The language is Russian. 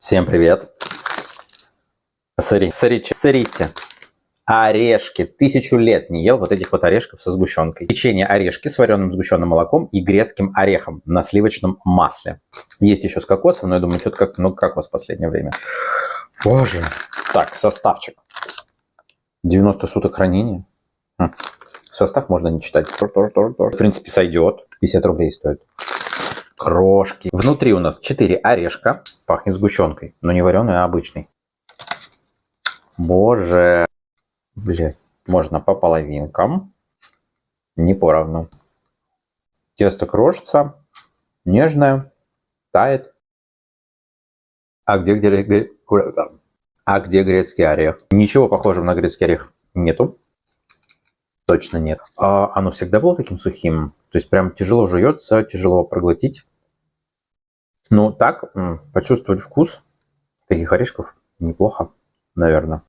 Всем привет. Смотрите. Орешки. 1000 лет не ел вот этих вот орешков со сгущенкой. Печенье орешки с вареным сгущенным молоком и грецким орехом на сливочном масле. Есть еще с кокосом, но я думаю, что-то как у вас в последнее время. Боже. Так, составчик. 90 суток хранения. Состав можно не читать. В принципе, сойдет. 50 рублей стоит. Крошки. Внутри у нас 4 орешка. Пахнет сгущенкой, но не вареный, а обычный. Боже. Блядь. Можно по половинкам. Не поровну. Тесто крошится. Нежное. Тает. А где грецкий орех? Ничего похожего на грецкий орех нету. Точно нет. Оно всегда было таким сухим. То есть прям тяжело жуется, тяжело проглотить. Ну так, почувствовать вкус таких орешков неплохо, наверное.